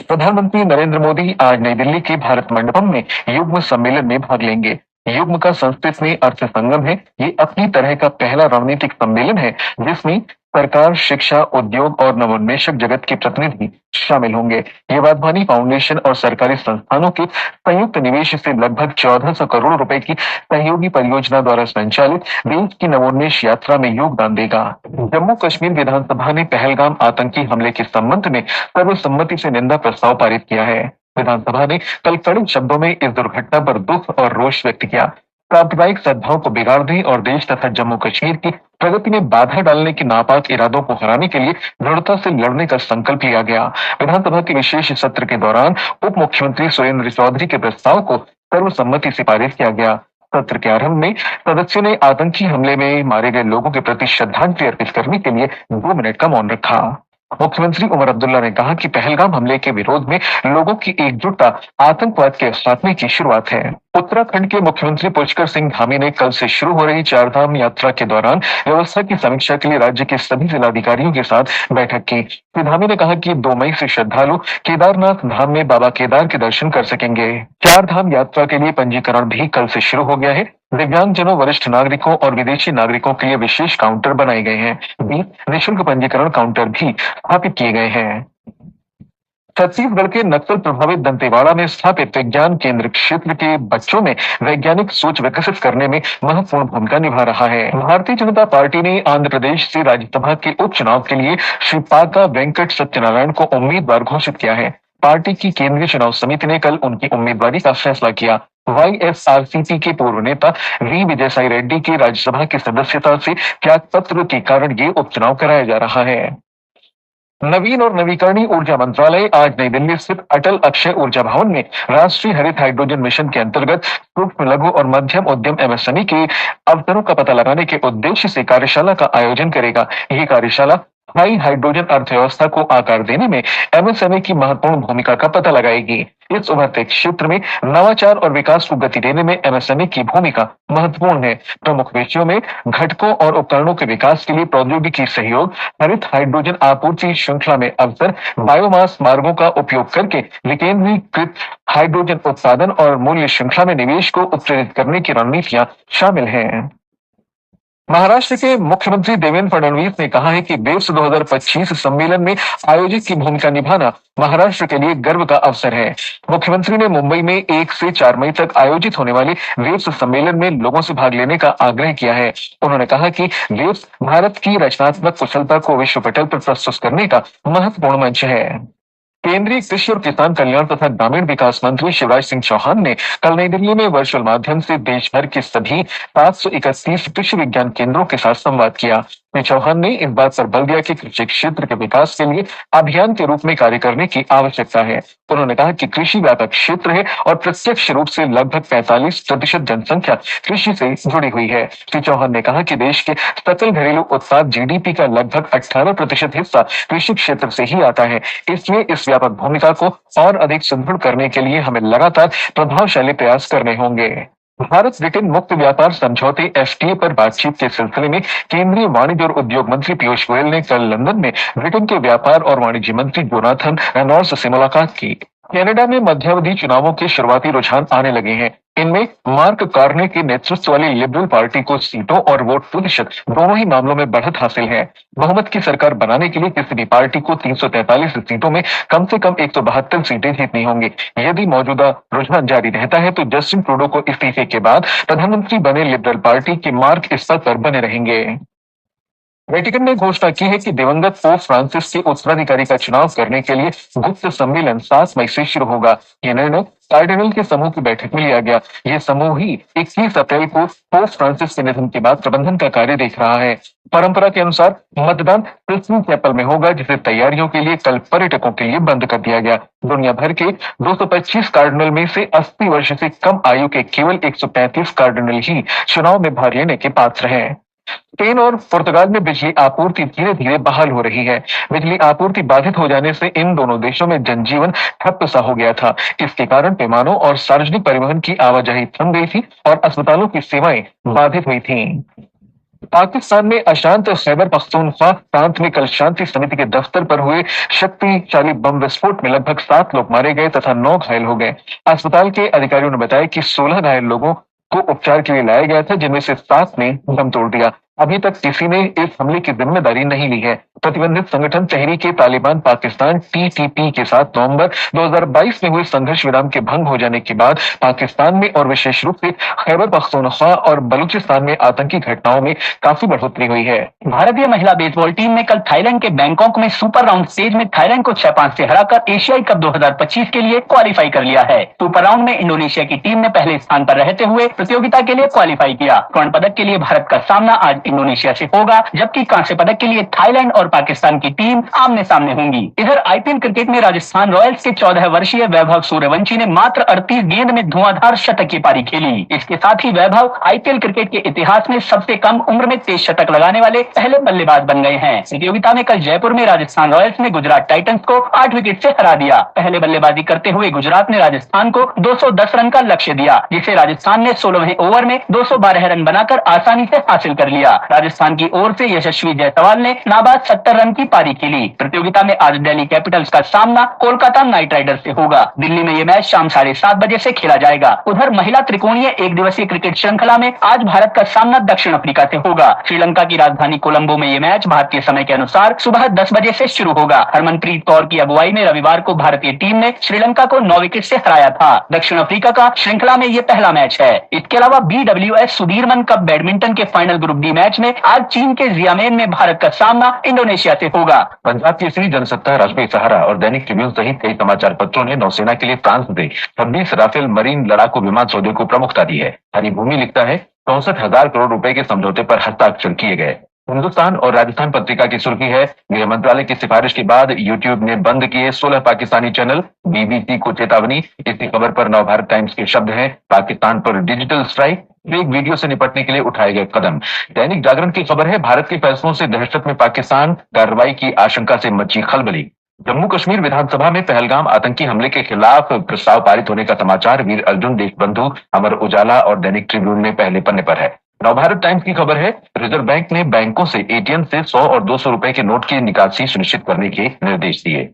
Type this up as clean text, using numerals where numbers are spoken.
प्रधानमंत्री नरेंद्र मोदी आज नई दिल्ली के भारत मंडपम में युग्म सम्मेलन में भाग लेंगे। युग्म का संस्कृत में अर्थ संगम है। ये अपनी तरह का पहला रणनीतिक सम्मेलन है जिसमें सरकार, शिक्षा, उद्योग और नवोन्मेषक जगत के प्रतिनिधि शामिल होंगे। ये वाधवानी फाउंडेशन और सरकारी संस्थानों के संयुक्त निवेश से लगभग 1400 करोड़ रुपए की सहयोगी परियोजना द्वारा संचालित देश की नवोन्मेष यात्रा में योगदान देगा। जम्मू कश्मीर विधानसभा ने पहलगाम आतंकी हमले के संबंध में सर्वसम्मति से निंदा प्रस्ताव पारित किया है। विधानसभा ने कल कड़े शब्दों में इस दुर्घटना पर दुख और रोष व्यक्त किया। सांप्रदायिक सद्भाव को बिगाड़ने और देश तथा जम्मू कश्मीर की प्रगति में बाधा डालने के नापाक इरादों को हराने के लिए दृढ़ता से लड़ने का संकल्प लिया गया। विधानसभा के विशेष सत्र के दौरान उप मुख्यमंत्री सुरेंद्र चौधरी के प्रस्ताव को सर्वसम्मति से पारित किया गया। सत्र के आरंभ में सदस्यों ने आतंकी हमले में मारे गए लोगों के प्रति श्रद्धांजलि अर्पित करने के लिए 2 मिनट का मौन रखा। मुख्यमंत्री उमर अब्दुल्ला ने कहा कि पहलगाम हमले के विरोध में लोगों की एकजुटता आतंकवाद के खात्मे की शुरुआत है। उत्तराखंड के मुख्यमंत्री पुष्कर सिंह धामी ने कल से शुरू हो रही चारधाम यात्रा के दौरान व्यवस्था की समीक्षा के लिए राज्य के सभी जिलाधिकारियों के साथ बैठक की। श्री धामी ने कहा कि 2 मई से श्रद्धालु केदारनाथ धाम में बाबा केदार के दर्शन कर सकेंगे। चारधाम यात्रा के लिए पंजीकरण भी कल से शुरू हो गया है। दिव्यांगजनों, वरिष्ठ नागरिकों और विदेशी नागरिकों के लिए विशेष काउंटर बनाए गए हैं। 20 निःशुल्क पंजीकरण काउंटर भी स्थापित किए गए हैं। छत्तीसगढ़ के नक्सल प्रभावित दंतेवाड़ा में स्थापित विज्ञान केंद्र क्षेत्र के बच्चों में वैज्ञानिक सोच विकसित करने में महत्वपूर्ण भूमिका निभा रहा है। भारतीय जनता पार्टी ने आंध्र प्रदेश से राज्यसभा के उपचुनाव के लिए श्री पाका वेंकट सत्यनारायण को उम्मीदवार घोषित किया है। पार्टी की केंद्रीय चुनाव समिति ने कल उनकी उम्मीदवारी का फैसला किया। वाईएसआरसीपी के पूर्व नेता वी विजयसाई रेड्डी की राज्यसभा की सदस्यता से त्यागपत्र के कारण ये उपचुनाव कराया जा रहा है। नवीन और नवीकरणीय ऊर्जा मंत्रालय आज नई दिल्ली स्थित अटल अक्षय ऊर्जा भवन में राष्ट्रीय हरित हाइड्रोजन मिशन के अंतर्गत सूक्ष्म, लघु और मध्यम उद्यम एमएसएमई के अवसरों का पता लगाने के उद्देश्य से कार्यशाला का आयोजन करेगा। यह कार्यशाला स्थायी हाइड्रोजन अर्थव्यवस्था को आकार देने में एमएसएमई की महत्वपूर्ण भूमिका का पता लगाएगी। इस उभरते क्षेत्र में नवाचार और विकास को गति देने में एमएसएमई की भूमिका महत्वपूर्ण है। प्रमुख विषयों में घटकों और उपकरणों के विकास के लिए प्रौद्योगिकी सहयोग, हरित हाइड्रोजन आपूर्ति श्रृंखला में अवसर, बायोमास मार्गों का उपयोग करके विकेंद्रीकृत हाइड्रोजन उत्पादन और मूल्य श्रृंखला में निवेश को उत्प्रेरित करने की रणनीतियां शामिल हैं। महाराष्ट्र के मुख्यमंत्री देवेंद्र फडणवीस ने कहा है कि वेव्स 2025 सम्मेलन में आयोजक की भूमिका निभाना महाराष्ट्र के लिए गर्व का अवसर है। मुख्यमंत्री ने मुंबई में 1 से 4 मई तक आयोजित होने वाले वेव्स सम्मेलन में लोगों से भाग लेने का आग्रह किया है। उन्होंने कहा कि वेव्स भारत की रचनात्मक कुशलता को विश्व पटल पर प्रस्तुत करने का महत्वपूर्ण मंच है। केंद्रीय कृषि और किसान कल्याण तथा ग्रामीण विकास मंत्री शिवराज सिंह चौहान ने कल नई दिल्ली में वर्चुअल माध्यम से देश भर के सभी 731 कृषि विज्ञान केंद्रों के साथ संवाद किया। श्री चौहान ने इस बात पर बल दिया कि कृषि क्षेत्र के विकास के लिए अभियान के रूप में कार्य करने की आवश्यकता है। उन्होंने कहा कि कृषि व्यापक क्षेत्र है और प्रत्यक्ष रूप से लगभग 45% जनसंख्या कृषि से जुड़ी हुई है। श्री चौहान ने कहा कि देश के सकल घरेलू उत्पाद जीडीपी का लगभग 18% हिस्सा कृषि क्षेत्र से ही आता है। इसलिए इस व्यापक भूमिका को और अधिक सुदृढ़ करने के लिए हमें लगातार प्रभावशाली प्रयास करने होंगे। भारत ब्रिटेन मुक्त व्यापार समझौते एफटीए पर बातचीत के सिलसिले में केंद्रीय वाणिज्य और उद्योग मंत्री पीयूष गोयल ने कल लंदन में ब्रिटेन के व्यापार और वाणिज्य मंत्री जोनाथन रेनॉल्ड्स से मुलाकात की। कनाडा में मध्यावधि चुनावों के शुरुआती रुझान आने लगे हैं। इनमें मार्क कार्ने के नेतृत्व वाली लिबरल पार्टी को सीटों और वोट प्रतिशत दोनों ही मामलों में बढ़त हासिल है। बहुमत की सरकार बनाने के लिए किसी भी पार्टी को 343 सीटों में कम से कम 172 सीटें जीतनी होंगी। यदि मौजूदा रुझान जारी रहता है तो जस्टिन ट्रूडो को इस्तीफे के बाद प्रधानमंत्री बने लिबरल पार्टी के मार्क इस पद पर बने रहेंगे। वेटिकन ने घोषणा की है कि दिवंगत पोप फ्रांसिस के उत्तराधिकारी का चुनाव करने के लिए गुप्त सम्मेलन 7 मई से शुरू होगा। यह निर्णय कार्डिनल के समूह की बैठक में लिया गया। यह समूह ही 21 अप्रैल को पोप फ्रांसिस के निधन के बाद प्रबंधन का कार्य देख रहा है। परंपरा के अनुसार मतदान क्रिस्टन चैपल में होगा, जिसे तैयारियों के लिए कल पर्यटकों के लिए बंद कर दिया गया। दुनिया भर के 225 कार्डिनल में से 80 वर्ष से कम आयु के केवल 135 कार्डिनल ही चुनाव में भाग लेने के पात्र हैं। स्पेन और पुर्तगाल में बिजली आपूर्ति धीरे धीरे बहाल हो रही है। बिजली आपूर्ति बाधित हो जाने से इन दोनों देशों में जनजीवन ठप सा हो गया था। इसके कारण विमानों और सार्वजनिक परिवहन की आवाजाही थम गई थी और अस्पतालों की सेवाएं बाधित हुई थीं। पाकिस्तान में अशांत खैबर पख्तूनख्वा प्रांत में कल शांति समिति के दफ्तर पर हुए शक्तिशाली बम विस्फोट में लगभग 7 लोग मारे गए तथा 9 घायल हो गए। अस्पताल के अधिकारियों ने बताया कि 16 घायल लोगों को उपचार के लिए लाया गया था, जिनमें से 7 ने दम तोड़ दिया। अभी तक किसी ने इस हमले की जिम्मेदारी नहीं ली है। प्रतिबंधित संगठन तहरीक तालिबान पाकिस्तान टीटीपी के साथ नवंबर 2022 में हुए संघर्ष विराम के भंग हो जाने के बाद पाकिस्तान में और विशेष रूप से खैबर पख्तूनख्वा और बलूचिस्तान में आतंकी घटनाओं में काफी बढ़ोतरी हुई है। भारतीय महिला बेसबॉल टीम ने कल थाईलैंड के बैंकॉक में सुपर राउंड स्टेज में थाईलैंड को 6-5 से हराकर एशियाई कप 2025 के लिए क्वालिफाई कर लिया है। सुपर राउंड में इंडोनेशिया की टीम ने पहले स्थान पर रहते हुए प्रतियोगिता के लिए क्वालिफाई किया। स्वर्ण पदक के लिए भारत का सामना आज इंडोनेशिया से होगा, जबकि कांस्य पदक के लिए थाईलैंड और पाकिस्तान की टीम आमने सामने होंगी। इधर आईपीएल क्रिकेट में राजस्थान रॉयल्स के 14 वर्षीय वैभव सूर्यवंशी ने मात्र 38 गेंद में धुआंधार शतक की पारी खेली। इसके साथ ही वैभव आईपीएल क्रिकेट के इतिहास में सबसे कम उम्र में 23 शतक लगाने वाले पहले बल्लेबाज बन गए हैं। प्रतियोगिता में कल जयपुर में राजस्थान रॉयल्स ने गुजरात टाइटंस को 8 विकेट से हरा दिया। पहले बल्लेबाजी करते हुए गुजरात ने राजस्थान को 210 रन का लक्ष्य दिया, जिसे राजस्थान ने 16वें ओवर में 212 रन बनाकर आसानी से हासिल कर लिया। राजस्थान की ओर से यशस्वी जायसवाल ने नाबाद 70 रन की पारी खेली। प्रतियोगिता में आज दिल्ली कैपिटल्स का सामना कोलकाता नाइट राइडर्स से होगा। दिल्ली में यह मैच शाम 7:30 बजे से खेला जाएगा। उधर महिला त्रिकोणीय एक दिवसीय क्रिकेट श्रृंखला में आज भारत का सामना दक्षिण अफ्रीका से होगा। श्रीलंका की राजधानी कोलंबो में यह मैच भारतीय समय के अनुसार सुबह 10 बजे से शुरू होगा। हरमनप्रीत कौर की अगुवाई में रविवार को भारतीय टीम ने श्रीलंका को 9 विकेट से हराया था। दक्षिण अफ्रीका का श्रृंखला में यह पहला मैच है। इसके अलावा BWS सुधीरमन कप बैडमिंटन के फाइनल ग्रुप डी मैच में आज चीन के जियामेन में भारत का सामना इंडोनेशिया से होगा। पंजाब केसरी, जनसत्ता, राष्ट्रीय सहारा और दैनिक ट्रिब्यून सहित कई समाचार पत्रों ने नौसेना के लिए फ्रांस से 26 राफेल मरीन लड़ाकू विमान सौदे को प्रमुखता दी है। हरी भूमि लिखता है 64,000 करोड़ रुपए के समझौते पर हस्ताक्षर किए गए। हिंदुस्तान और राजस्थान पत्रिका की सुर्खी है, गृह मंत्रालय की सिफारिश के बाद यूट्यूब ने बंद किए 16 पाकिस्तानी चैनल, बीबीसी को चेतावनी। इसी खबर पर नवभारत टाइम्स के शब्द हैं, पाकिस्तान पर डिजिटल स्ट्राइक, फेक वीडियो से निपटने के लिए उठाए गए कदम। दैनिक जागरण की खबर है, भारत के फैसलों से दहशत में पाकिस्तान, कार्रवाई की आशंका से मची खलबली। जम्मू कश्मीर विधानसभा में पहलगाम आतंकी हमले के खिलाफ प्रस्ताव पारित होने का समाचार वीर अर्जुन देशबंधु, अमर उजाला और दैनिक ट्रिब्यून में पहले पन्ने पर है। नवभारत टाइम्स की खबर है, रिजर्व बैंक ने बैंकों से एटीएम से 100 और 200 रुपए के नोट की निकासी सुनिश्चित करने के निर्देश दिए।